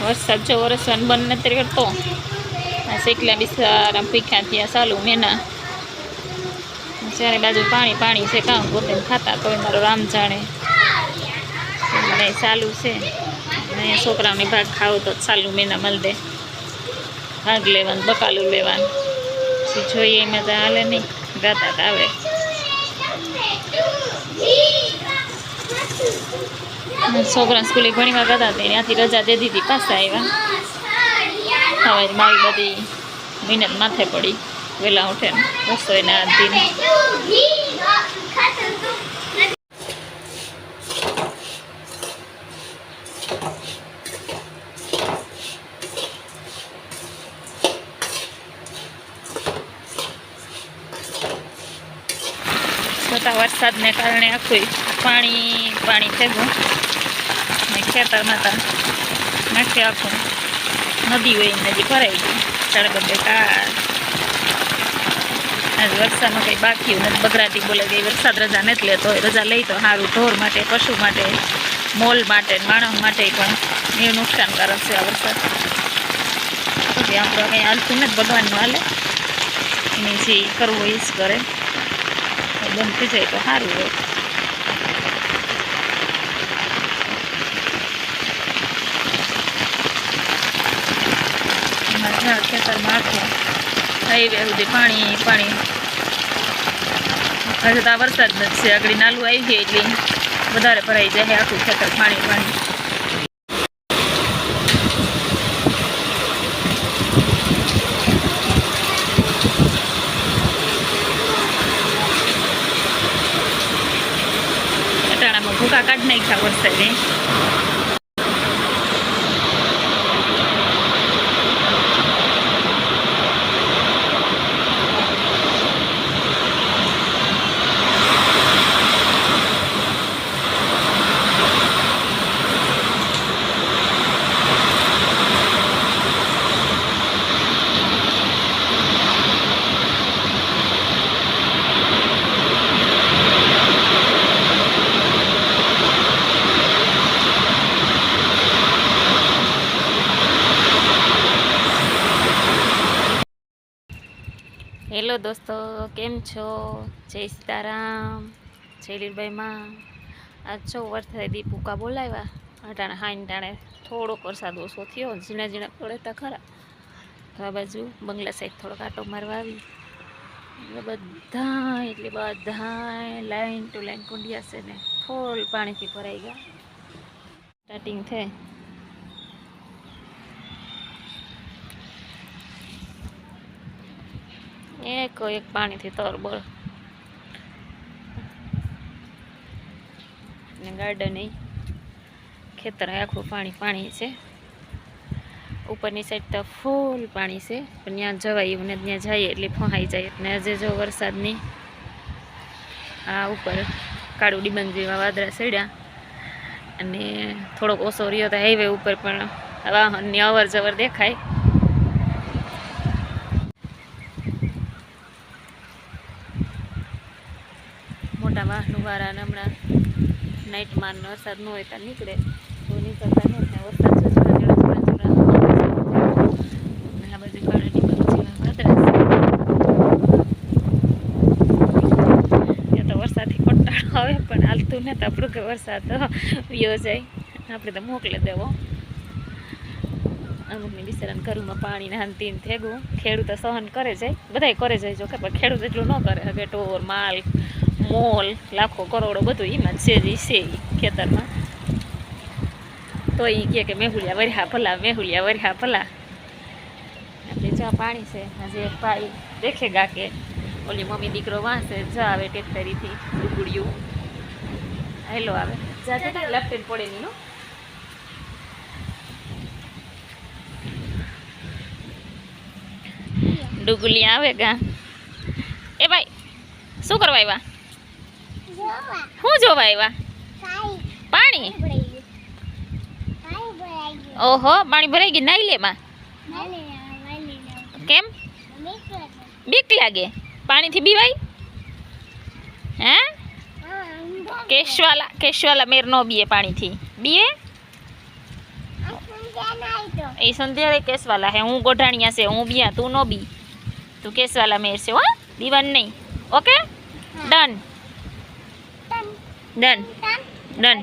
વરસાદ જો વરસવાનું બંધ નથી કરતો. આ શેકલા બિસારા પીખ્યા થયા ચાલુ મેના ચારે બાજુ પાણી પાણી છે. કામ પોતે ખાતા તો મારો રામ જાણે ચાલુ છે. ને છોકરાઓને ભાગ ખાવો તો ચાલુ મેના મળ દે ભાગ લેવાનું બકાલું લેવાનું જોઈએ એમાં તો હાલે નહીં ગાતા આવે. છોકરા સ્કૂલે ઘણીવાર ગાતા હતા ત્યાંથી રજા દે દીધી પાછા આવ્યા. હવે મારી બધી મહેનત માથે પડી વહેલા ઉઠે ને રસોઈના દિન વરસાદને કારણે આખું પાણી પાણી થયું ને ખેતરમાં તો નાખે આખું નદી હોય નદી ભરાઈ ગઈ. સાડા બધે કાર આજે વરસાદમાં કંઈ બાકી નથી. બગરાટી બોલે ગઈ વરસાદ રજા નથી લેતો હોય. રજા લઈ તો સારું ઢોર માટે પશુ માટે મોલ માટે માણસ માટે પણ એ નુકસાનકારક છે આ વરસાદ. પછી આપણે કંઈ હાલતું નથી ભગવાનનું હાલે એને જે કરવું એ જ કરે. બંધ થઈ જાય તો સારું હોય. ખેતરમાં આખું હાઈવે સુધી પાણી પાણી. હજુ તો આ વરસાદ નથી છે. આગળ નાલું આવી જાય એટલે વધારે ભરાઈ જાય આખું ખેતર પાણી પાણી. ભૂકા કાઢી નાખ્યા વરસાદે. હેલો દોસ્તો, કેમ છો? જય સીતારામ, જય લીલભાઈમાં. આજ છો વરસાદી ભૂકા બોલાવ્યા. અટાણે હાઈને ટાણે થોડોક વરસાદ ઓછો થયો, ઝીણા ઝીણા પડે તા ખરા. તો આ બાજુ બંગલા સાઈડ થોડોક આટો મારવા આવી. એટલે બધા લાઈન ટુ લાઈન કુંડિયા છે ને ફૂલ પાણીથી ભરાઈ ગયા. સ્ટાર્ટિંગ થાય એક એક પાણીથી તરબળ ને ગાર્ડન ખેતર આખું પાણી પાણી છે. ઉપરની સાઈડ તો ફૂલ પાણી છે પણ ત્યાં જવાય એવું ને ત્યાં જઈએ એટલે ફહાઈ જાય. ને આજે જો વરસાદની આ ઉપર કાળું ડિબંગ જેવા વાદળા ચડ્યા અને થોડોક ઓછો રહ્યો તો હાઈવે ઉપર પણ વાહનની અવર જવર દેખાય. મોટા વાહનો વાળાને હમણાં નાઇટમાં વરસાદ ન હોય ત્યાં નીકળે તો નીકળતા નહીં. ત્યાં વરસાદ આ બાજુ કાળાની બાજુ વાદળા ત્યાં તો વરસાદથી કંટાળો આવે પણ હાલતું નથી આપણું કે વરસાદ વ્યો જાય આપણે તો મોકલી દેવો. અમુકની બિચારાને ઘરમાં પાણી ને હાંતીને થેગું ખેડૂત સહન કરે જાય, બધાય કરે જાય જો કે પણ ખેડૂત એટલું ન કરે. હવે ટોર માલ મોલ લાખો કરોડો બધું એમાં છે જ છે ખેતરમાં. તો એ કહે કે મેહુલિયા વરિહા ભલા, મેહુલિયા વરિહા ભલા. આપણે જ્યાં પાણી છે હજી એક ભાઈ દેખે ગા કે ઓલી મમ્મી દીકરો વાંચે જા આવે ટેક્ટરીથી ડુગડિયું હેલો આવે જાતે લેફ્ટ પડે નહીં. ડુગલી આવે ગા. એ ભાઈ શું કરવા આવ્યા? શું જોવા આવ્યા? પાણી. ઓહો, પાણી ભરાઈ ગયું. નાઈ લેમાં કેમ? બીક લાગે પાણીથી? બીવાય હે? કેશવાલા મેર નો બીએ પાણીથી? બીએ એ સંધ્યા કેસવાલા હે, હું ગોઢાણિયા છે, હું બિયા, તું નો બી, તું કેસવાલા મેર છે, હો દીવાન નહીં. Okay done done done.